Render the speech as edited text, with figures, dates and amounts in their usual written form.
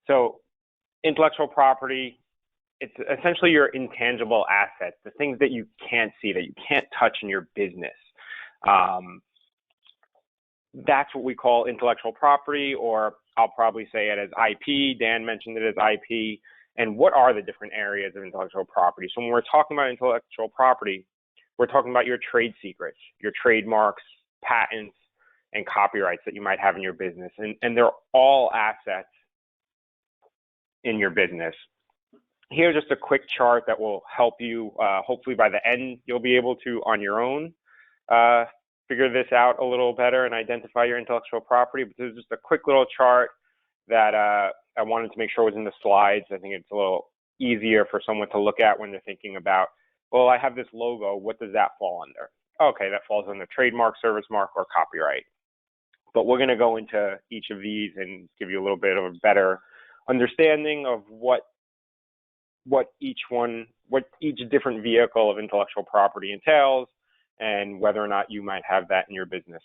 So intellectual property, it's essentially your intangible assets, the things that you can't see, that you can't touch in your business. That's what we call intellectual property, or I'll probably say it as IP. Dan mentioned it as IP. And what are the different areas of intellectual property? So when we're talking about intellectual property, we're talking about your trade secrets, your trademarks, patents, and copyrights that you might have in your business. And they're all assets in your business. Here's just a quick chart that will help you. Hopefully by the end, you'll be able to, on your own, figure this out a little better and identify your intellectual property. But this is just a quick little chart that I wanted to make sure was in the slides. I think it's a little easier for someone to look at when they're thinking about, well, I have this logo, what does that fall under? Okay, that falls under trademark, service mark, or copyright. But we're going to go into each of these and give you a little bit of a better understanding of what each different vehicle of intellectual property entails, and whether or not you might have that in your business.